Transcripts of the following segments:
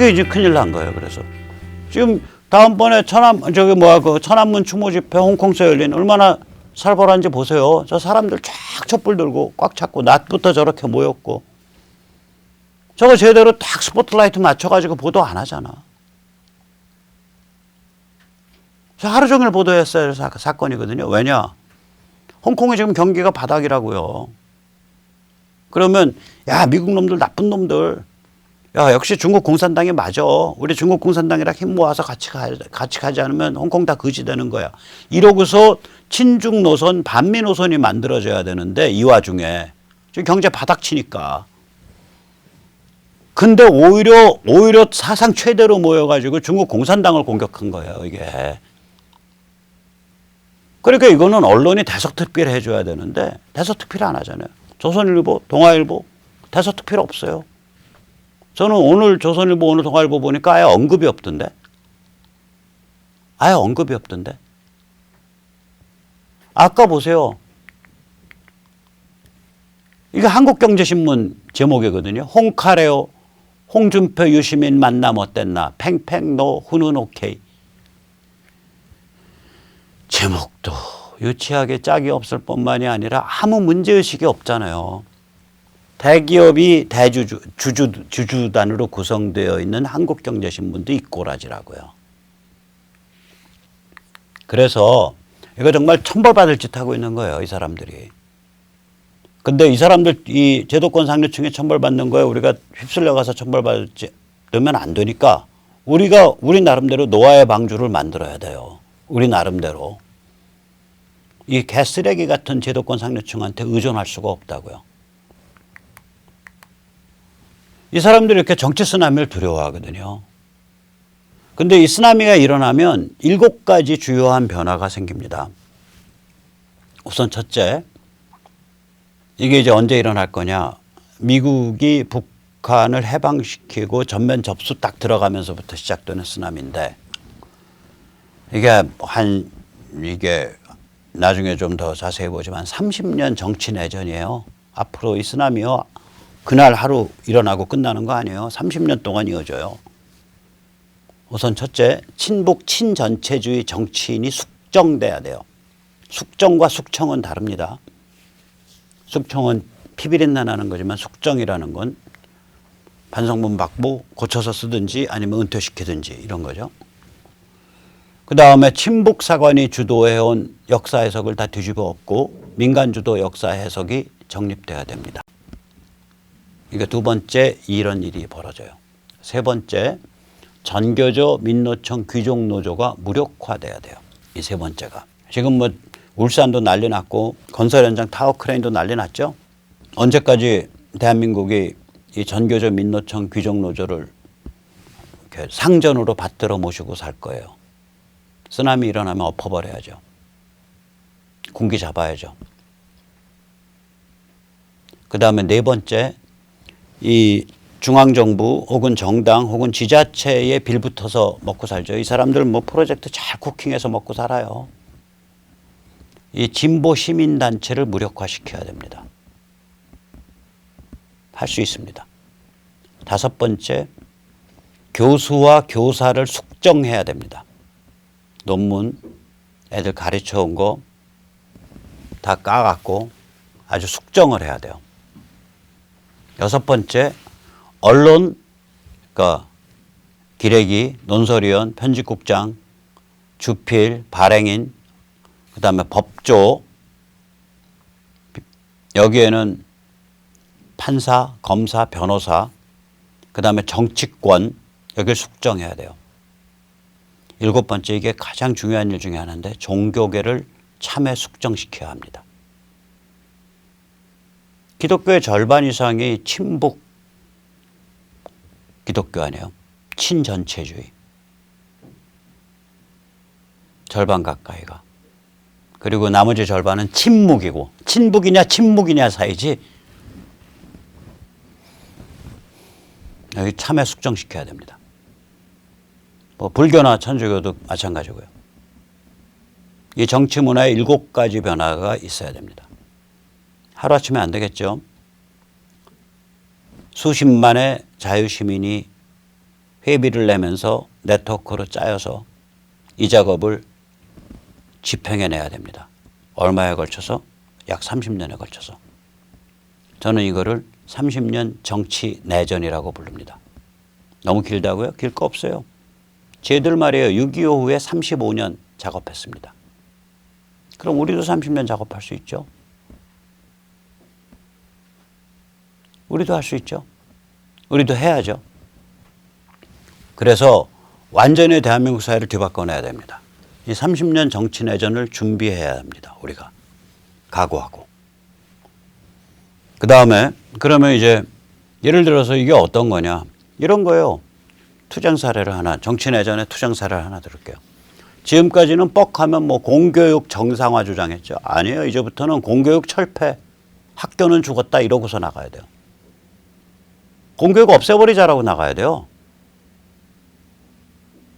이게 이제 큰일 난 거예요. 그래서 지금 다음번에 천안문 추모 집회 홍콩에서 열린 얼마나 살벌한지 보세요. 저 사람들 쫙 촛불 들고 꽉 찼고 낮부터 저렇게 모였고 저거 제대로 딱 스포트라이트 맞춰가지고 보도 안 하잖아. 저 하루 종일 보도했어야 할 사건이거든요. 왜냐? 홍콩이 지금 경기가 바닥이라고요. 그러면 야 미국 놈들 나쁜 놈들 야 역시 중국 공산당이 맞아. 우리 중국 공산당이랑 힘 모아서 같이 가지 않으면 홍콩 다 거지 되는 거야. 이러고서 친중 노선 반미 노선이 만들어져야 되는데 이 와중에 지금 경제 바닥치니까. 근데 오히려 사상 최대로 모여가지고 중국 공산당을 공격한 거예요 이게. 그러니까 이거는 언론이 대서특필 해줘야 되는데 대서특필 안 하잖아요. 조선일보, 동아일보 대서특필 없어요. 저는 오늘 조선일보, 오늘 동아일보 보니까 아예 언급이 없던데. 아예 언급이 없던데. 아까 보세요. 이게 한국경제신문 제목이거든요. 홍카레오, 홍준표, 유시민 만남 어땠나. 팽팽노 훈훈 오케이. 제목도 유치하게 짝이 없을 뿐만이 아니라 아무 문제의식이 없잖아요. 대기업이 주주단으로 구성되어 있는 한국경제신문도 이꼬라지라고요. 그래서 이거 정말 천벌받을 짓 하고 있는 거예요. 이 사람들이. 근데 이 사람들 이 제도권 상류층에 천벌받는 거에 우리가 휩쓸려가서 천벌받으면 안 되니까 우리 나름대로 노아의 방주를 만들어야 돼요. 우리 나름대로. 이 개쓰레기 같은 제도권 상류층한테 의존할 수가 없다고요. 이 사람들이 이렇게 정치 쓰나미를 두려워하거든요. 근데 이 쓰나미가 일어나면 7가지 주요한 변화가 생깁니다. 우선 첫째, 이게 이제 언제 일어날 거냐. 미국이 북한을 해방시키고 전면 접수 딱 들어가면서부터 시작되는 쓰나미인데 이게 나중에 좀 더 자세히 보지만 30년 정치 내전이에요. 앞으로 이 쓰나미요. 그날 하루 일어나고 끝나는 거 아니에요. 30년 동안 이어져요. 우선 첫째, 친북 친전체주의 정치인이 숙정돼야 돼요. 숙정과 숙청은 다릅니다. 숙청은 피비린내 나는 거지만 숙정이라는 건 반성문 받고 고쳐서 쓰든지 아니면 은퇴시키든지 이런 거죠. 그 다음에 친북 사관이 주도해온 역사 해석을 다 뒤집어 엎고 민간 주도 역사 해석이 정립돼야 됩니다. 이게 두 번째, 이런 일이 벌어져요. 세 번째, 전교조 민노총 귀족노조가 무력화돼야 돼요. 이 세 번째가. 지금 뭐 울산도 난리 났고 건설 현장 타워 크레인도 난리 났죠. 언제까지 대한민국이 이 전교조 민노총 귀족노조를 이렇게 상전으로 받들어 모시고 살 거예요. 쓰나미 일어나면 엎어버려야죠. 군기 잡아야죠. 그 다음에 네 번째, 이 중앙정부 혹은 정당 혹은 지자체에 빌붙어서 먹고 살죠. 이 사람들 뭐 프로젝트 잘 쿠킹해서 먹고 살아요. 이 진보 시민단체를 무력화시켜야 됩니다. 할 수 있습니다. 다섯 번째, 교수와 교사를 숙정해야 됩니다. 논문 애들 가르쳐 온 거 다 까갖고 아주 숙정을 해야 돼요. 여섯 번째, 언론, 그러니까 기레기, 논설위원, 편집국장, 주필, 발행인, 그 다음에 법조, 여기에는 판사, 검사, 변호사, 그 다음에 정치권, 여기를 숙정해야 돼요. 일곱 번째, 이게 가장 중요한 일 중에 하나인데 종교계를 참회 숙정시켜야 합니다. 기독교의 절반 이상이 친북 기독교 아니에요. 친전체주의. 절반 가까이가. 그리고 나머지 절반은 친묵이고 친북이냐 친묵이냐 사이지. 여기 참회 숙정시켜야 됩니다. 뭐 불교나 천주교도 마찬가지고요. 이 정치 문화에 7가지 변화가 있어야 됩니다. 하루아침에 안 되겠죠. 수십만의 자유시민이 회비를 내면서 네트워크로 짜여서 이 작업을 집행해내야 됩니다. 얼마에 걸쳐서? 약 30년에 걸쳐서. 저는 이거를 30년 정치 내전이라고 부릅니다. 너무 길다고요? 길 거 없어요. 쟤들 말이에요. 6.25 후에 35년 작업했습니다. 그럼 우리도 30년 작업할 수 있죠. 우리도 할 수 있죠. 우리도 해야죠. 그래서 완전히 대한민국 사회를 뒤바꿔내야 됩니다. 이 30년 정치 내전을 준비해야 합니다. 우리가 각오하고. 그 다음에 그러면 이제 예를 들어서 이게 어떤 거냐. 이런 거예요. 투쟁 사례를 하나, 정치 내전의 투쟁 사례를 하나 들을게요. 지금까지는 뻑하면 뭐 공교육 정상화 주장했죠. 아니에요. 이제부터는 공교육 철폐, 학교는 죽었다 이러고서 나가야 돼요. 공교육 없애버리자라고 나가야 돼요.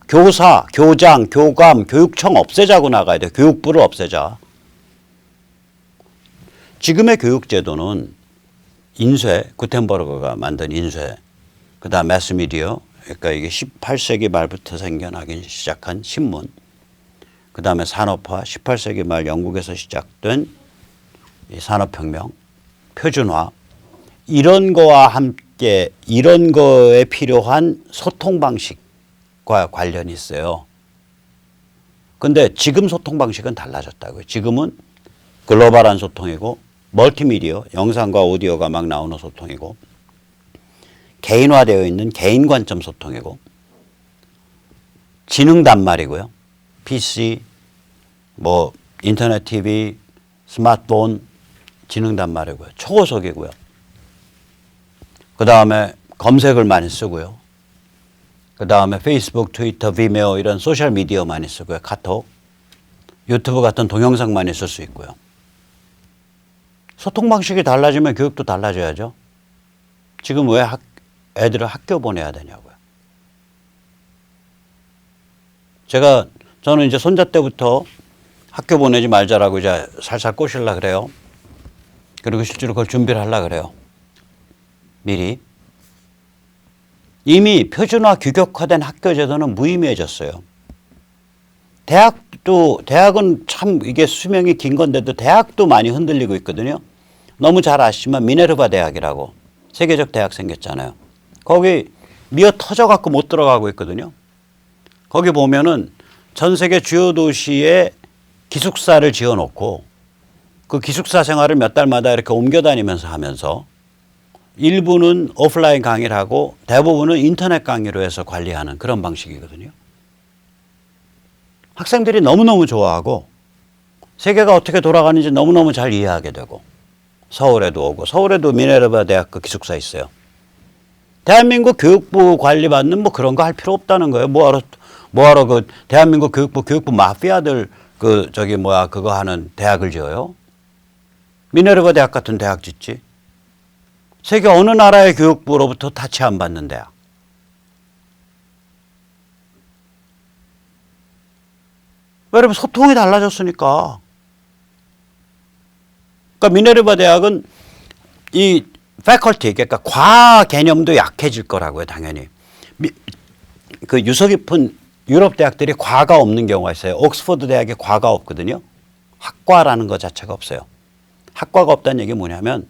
교사, 교장, 교감, 교육청 없애자고 나가야 돼요. 교육부를 없애자. 지금의 교육제도는 인쇄, 구텐버그가 만든 인쇄, 그 다음 매스미디어, 그러니까 이게 18세기 말부터 생겨나기 시작한 신문, 그 다음에 산업화, 18세기 말 영국에서 시작된 이 산업혁명, 표준화, 이런 거와 함께 이런 거에 필요한 소통 방식과 관련이 있어요. 근데 지금 소통 방식은 달라졌다고요. 지금은 글로벌한 소통이고 멀티미디어, 영상과 오디오가 막 나오는 소통이고 개인화되어 있는 개인 관점 소통이고 지능 단말이고요. PC, 뭐 인터넷 TV, 스마트폰 지능 단말이고요. 초고속이고요. 그 다음에 검색을 많이 쓰고요. 그 다음에 페이스북, 트위터, 비메오 이런 소셜 미디어 많이 쓰고요. 카톡, 유튜브 같은 동영상 많이 쓸 수 있고요. 소통 방식이 달라지면 교육도 달라져야죠. 지금 왜 애들을 학교 보내야 되냐고요. 저는 이제 손자 때부터 학교 보내지 말자라고 이제 살살 꼬시려고 그래요. 그리고 실제로 그걸 준비를 하려고 그래요. 미리. 이미 표준화 규격화된 학교 제도는 무의미해졌어요. 대학은 참 이게 수명이 긴 건데도 대학도 많이 흔들리고 있거든요. 너무 잘 아시지만 미네르바 대학이라고 세계적 대학 생겼잖아요. 거기 미어 터져갖고 못 들어가고 있거든요. 거기 보면은 전 세계 주요 도시에 기숙사를 지어놓고 그 기숙사 생활을 몇 달마다 이렇게 옮겨 다니면서 하면서 일부는 오프라인 강의를 하고 대부분은 인터넷 강의로 해서 관리하는 그런 방식이거든요. 학생들이 너무너무 좋아하고 세계가 어떻게 돌아가는지 너무너무 잘 이해하게 되고 서울에도 오고 서울에도 미네르바 대학 그 기숙사 있어요. 대한민국 교육부 관리받는 뭐 그런 거 할 필요 없다는 거예요. 뭐하러 그 대한민국 교육부 마피아들 그거 하는 대학을 지어요? 미네르바 대학 같은 대학 짓지. 세계 어느 나라의 교육부로부터 타치 안 받는 대학. 여러분 소통이 달라졌으니까. 그러니까 미네르바 대학은 이 패컬티, 그러니까 과 개념도 약해질 거라고요, 당연히. 그 유서 깊은 유럽 대학들이 과가 없는 경우가 있어요. 옥스퍼드 대학에 과가 없거든요. 학과라는 것 자체가 없어요. 학과가 없다는 얘기 뭐냐면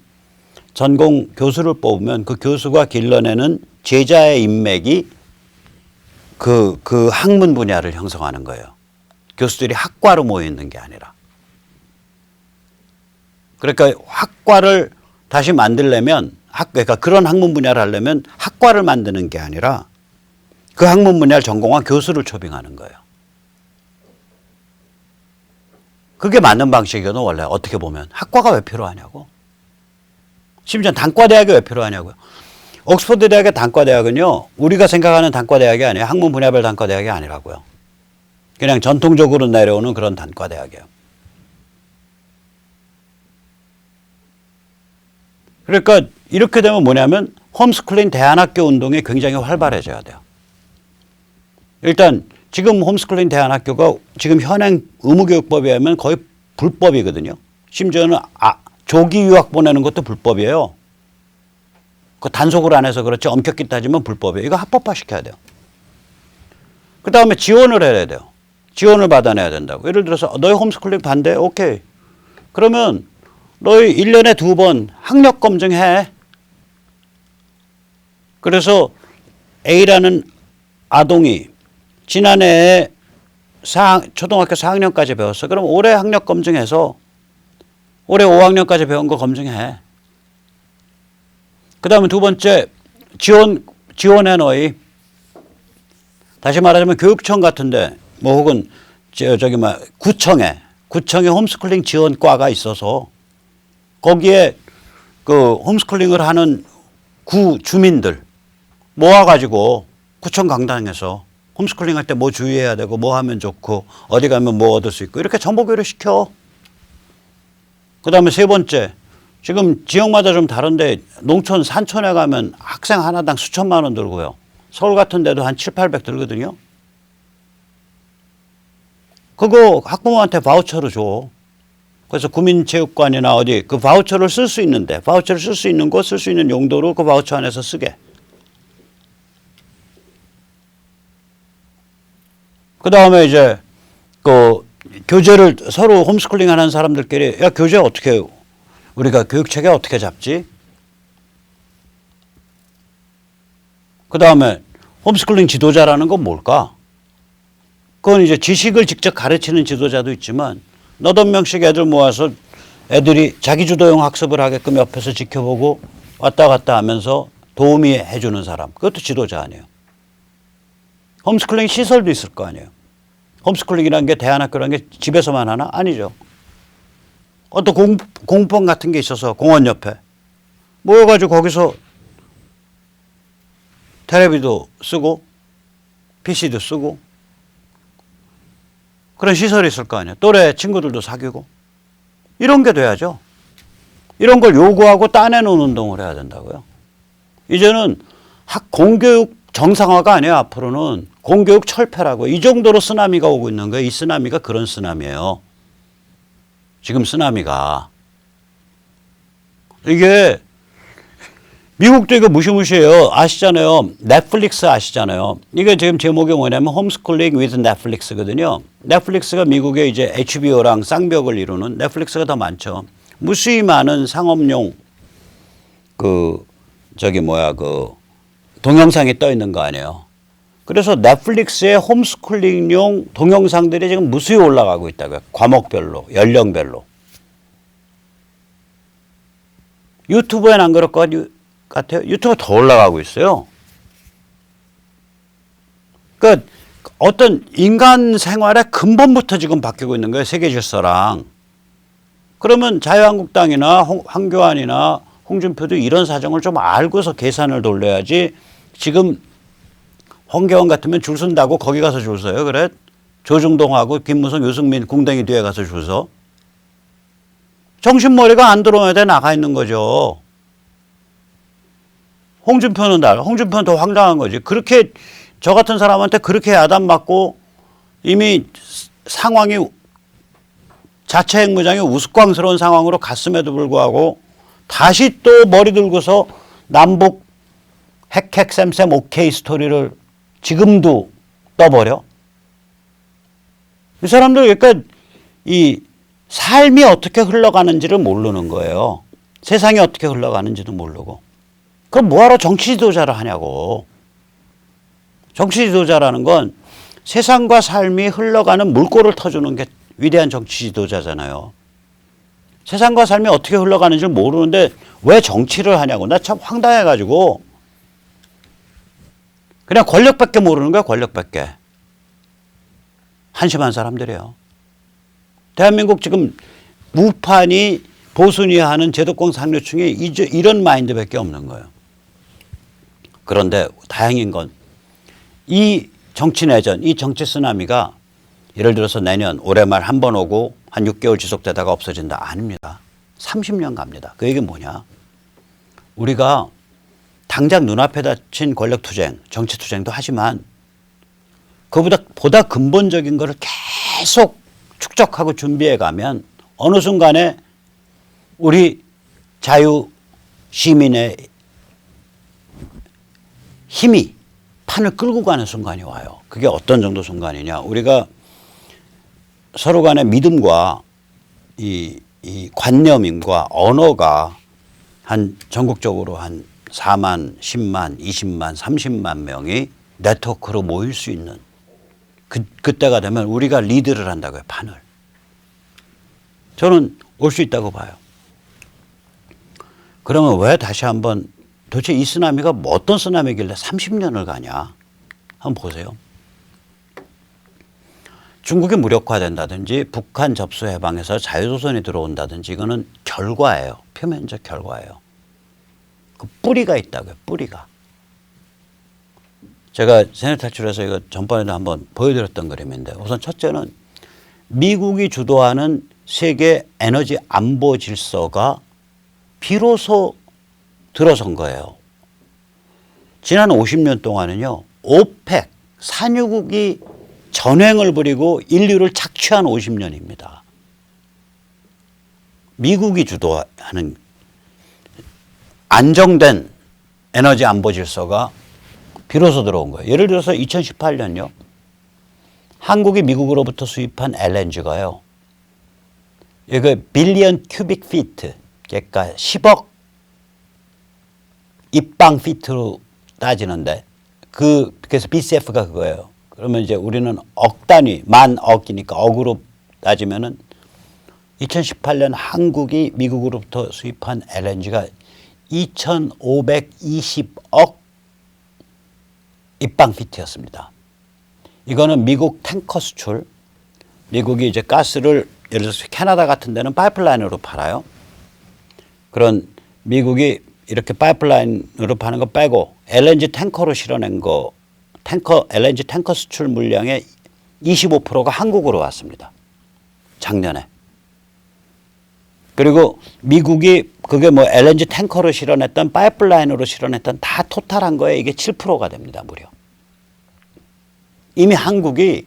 전공 교수를 뽑으면 그 교수가 길러내는 제자의 인맥이 그 학문 분야를 형성하는 거예요. 교수들이 학과로 모여 있는 게 아니라. 그러니까 학과를 다시 만들려면 그러니까 그런 학문 분야를 하려면 학과를 만드는 게 아니라 그 학문 분야를 전공한 교수를 초빙하는 거예요. 그게 맞는 방식이거든 원래 어떻게 보면. 학과가 왜 필요하냐고. 심지어 단과대학이 왜 필요하냐고요. 옥스퍼드 대학의 단과대학은요. 우리가 생각하는 단과대학이 아니에요. 학문 분야별 단과대학이 아니라고요. 그냥 전통적으로 내려오는 그런 단과대학이에요. 그러니까 이렇게 되면 뭐냐면 홈스쿨링 대안학교 운동이 굉장히 활발해져야 돼요. 일단 지금 홈스쿨링 대안학교가 지금 현행 의무교육법에 의하면 거의 불법이거든요. 심지어는 조기 유학 보내는 것도 불법이에요. 그 단속을 안 해서 그렇지 엄격히 따지면 불법이에요. 이거 합법화 시켜야 돼요. 그 다음에 지원을 해야 돼요. 지원을 받아내야 된다고. 예를 들어서 너희 홈스쿨링 반대? 오케이. 그러면 너희 1년에 2번 학력 검증해. 그래서 A라는 아동이 지난해에 초등학교 4학년까지 배웠어. 그럼 올해 학력 검증해서 올해 5학년까지 배운 거 검증해. 그 다음에 두 번째, 지원해 너희. 다시 말하자면 교육청 같은데, 뭐 혹은 구청에 홈스쿨링 지원과가 있어서 거기에 그 홈스쿨링을 하는 구 주민들 모아가지고 구청 강당에서 홈스쿨링 할 때 뭐 주의해야 되고 뭐 하면 좋고 어디 가면 뭐 얻을 수 있고 이렇게 정보교류 시켜. 그 다음에 세 번째, 지금 지역마다 좀 다른데 농촌 산촌에 가면 학생 하나당 수천만 원 들고요. 서울 같은 데도 한 7, 800 들거든요. 그거 학부모한테 바우처로 줘. 그래서 구민체육관이나 어디 그 바우처를 쓸 수 있는데 바우처를 쓸 수 있는 곳 쓸 수 있는 용도로 그 바우처 안에서 쓰게. 그 다음에 이제 그 교재를 서로 홈스쿨링 하는 사람들끼리 야 교재 어떻게 우리가 교육체계 어떻게 잡지? 그 다음에 홈스쿨링 지도자라는 건 뭘까? 그건 이제 지식을 직접 가르치는 지도자도 있지만 너댓 명씩 애들 모아서 애들이 자기주도형 학습을 하게끔 옆에서 지켜보고 왔다 갔다 하면서 도움이 해주는 사람. 그것도 지도자 아니에요. 홈스쿨링 시설도 있을 거 아니에요. 홈스쿨링이라는 게 대안학교라는 게 집에서만 하나? 아니죠. 어떤 공부방 같은 게 있어서 공원 옆에 모여가지고 거기서 텔레비도 쓰고 PC도 쓰고 그런 시설이 있을 거 아니에요. 또래 친구들도 사귀고 이런 게 돼야죠. 이런 걸 요구하고 따내놓은 운동을 해야 된다고요. 이제는 공교육 정상화가 아니에요. 앞으로는 공교육 철폐라고. 이 정도로 쓰나미가 오고 있는 거예요. 이 쓰나미가 그런 쓰나미예요. 지금 쓰나미가. 이게 미국도 이거 무시무시해요. 아시잖아요. 넷플릭스 아시잖아요. 이게 지금 제목이 뭐냐면 홈스쿨링 with 넷플릭스거든요. 넷플릭스가 미국의 이제 HBO랑 쌍벽을 이루는 넷플릭스가 더 많죠. 무수히 많은 상업용 동영상이 떠 있는 거 아니에요. 그래서 넷플릭스의 홈스쿨링용 동영상들이 지금 무수히 올라가고 있다고요. 과목별로, 연령별로. 유튜브엔 안 그럴 것 같아요. 유튜브 더 올라가고 있어요. 그러니까 어떤 인간 생활의 근본부터 지금 바뀌고 있는 거예요. 세계 질서랑. 그러면 자유한국당이나 황교안이나 홍준표도 이런 사정을 좀 알고서 계산을 돌려야지. 지금 황교안 같으면 줄 선다고 거기 가서 줄 서요. 그래? 조중동하고 김무성, 유승민 궁뎅이 뒤에 가서 줄 서. 정신머리가 안 들어와야 돼 나가 있는 거죠. 홍준표는 더 황당한 거지. 그렇게 저 같은 사람한테 그렇게 야단 맞고 이미 상황이 자체 핵무장이 우스꽝스러운 상황으로 갔음에도 불구하고 다시 또 머리 들고서 남북 핵핵 쌤 오케이 스토리를 지금도 떠버려. 이 사람들 그러니까 이 삶이 어떻게 흘러가는지를 모르는 거예요. 세상이 어떻게 흘러가는지도 모르고. 그럼 뭐하러 정치 지도자를 하냐고. 정치 지도자라는 건 세상과 삶이 흘러가는 물꼬를 터주는 게 위대한 정치 지도자잖아요. 세상과 삶이 어떻게 흘러가는지 모르는데 왜 정치를 하냐고. 나 참 황당해가지고. 그냥 권력밖에 모르는 거야, 권력밖에. 한심한 사람들이에요. 대한민국 지금 우판이 보수니 하는 제도권 상류층이 이런 마인드밖에 없는 거예요. 그런데 다행인 건 이 정치 내전, 이 정치 쓰나미가 예를 들어서 내년 올해 말 한 번 오고 한 6개월 지속되다가 없어진다. 아닙니다. 30년 갑니다. 그 얘기는 뭐냐. 우리가 당장 눈앞에 닥친 권력투쟁, 정치투쟁도 하지만 그보다 근본적인 것을 계속 축적하고 준비해 가면 어느 순간에 우리 자유 시민의 힘이 판을 끌고 가는 순간이 와요. 그게 어떤 정도 순간이냐. 우리가 서로 간의 믿음과 이 관념과 언어가 한 전국적으로 한 4만, 10만, 20만, 30만 명이 네트워크로 모일 수 있는 그때가 되면 우리가 리드를 한다고요. 판을. 저는 올 수 있다고 봐요. 그러면 왜 다시 한번 도대체 이 쓰나미가 뭐 어떤 쓰나미길래 30년을 가냐. 한번 보세요. 중국이 무력화된다든지 북한 접수 해방에서 자유조선이 들어온다든지 이거는 결과예요. 표면적 결과예요. 그 뿌리가 있다고요. 뿌리가. 제가 세뇌탈출해서 이거 전번에도 한번 보여드렸던 그림인데 우선 첫째는 미국이 주도하는 세계 에너지 안보 질서가 비로소 들어선 거예요. 지난 50년 동안은요. 오펙 산유국이 전횡을 벌이고 인류를 착취한 50년입니다. 미국이 주도하는 안정된 에너지 안보 질서가 비로소 들어온 거예요. 예를 들어서 2018년요. 한국이 미국으로부터 수입한 LNG가요. 이거 빌리언 큐빅 피트, 그러니까 10억 입방 피트로 따지는데 그래서 BCF가 그거예요. 그러면 이제 우리는 억 단위, 만 억이니까 억으로 따지면은 2018년 한국이 미국으로부터 수입한 LNG가 2,520억 입방 피트였습니다. 이거는 미국 탱커 수출, 미국이 이제 가스를 예를 들어서 캐나다 같은 데는 파이프라인으로 팔아요. 그런 미국이 이렇게 파이프라인으로 파는 거 빼고 LNG 탱커로 실어낸 거, LNG 탱커 수출 물량의 25%가 한국으로 왔습니다. 작년에. 그리고 미국이 그게 뭐 LNG 탱커로 실어냈던 파이프라인으로 실어냈던 다 토탈한 거에 이게 7%가 됩니다. 무려. 이미 한국이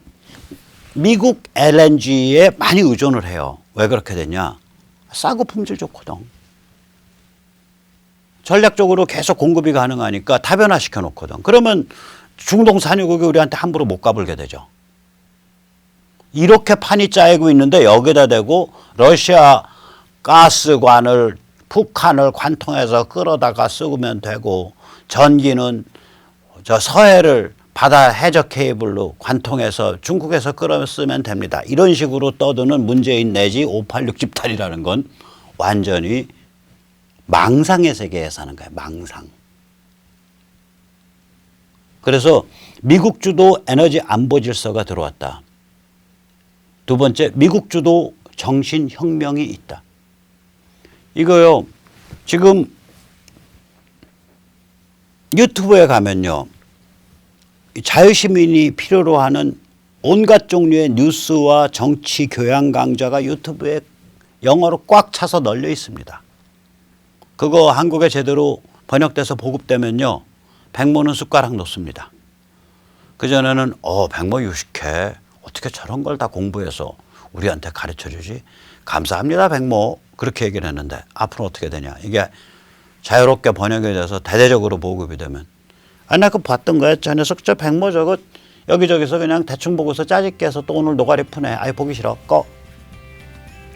미국 LNG에 많이 의존을 해요. 왜 그렇게 됐냐? 싸고 품질 좋거든. 전략적으로 계속 공급이 가능하니까 다변화시켜 놓거든. 그러면 중동 산유국이 우리한테 함부로 못 가불게 되죠. 이렇게 판이 짜이고 있는데 여기다 대고 러시아 가스관을 북한을 관통해서 끌어다가 쓰면 되고 전기는 저 서해를 바다 해적 케이블로 관통해서 중국에서 끌어 쓰면 됩니다. 이런 식으로 떠드는 문재인 내지 586 집단이라는 건 완전히 망상의 세계에 사는 거예요. 망상. 그래서 미국 주도 에너지 안보 질서가 들어왔다. 두 번째, 미국 주도 정신혁명이 있다. 이거요. 지금 유튜브에 가면요. 자유시민이 필요로 하는 온갖 종류의 뉴스와 정치 교양 강좌가 유튜브에 영어로 꽉 차서 널려 있습니다. 그거 한국에 제대로 번역돼서 보급되면요. 백모는 숟가락 놓습니다. 그전에는 백모 유식해. 어떻게 저런 걸 다 공부해서 우리한테 가르쳐주지? 감사합니다 백모. 그렇게 얘기를 했는데 앞으로 어떻게 되냐. 이게 자유롭게 번역이 돼서 대대적으로 보급이 되면 나 그거 봤던 거야. 저 녀석 저 백모 저거 여기저기서 그냥 대충 보고서 짜집게 해서 또 오늘 노가리 푸네. 아예 보기 싫어. 꺼.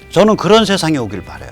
저는 그런 세상이 오길 바라요.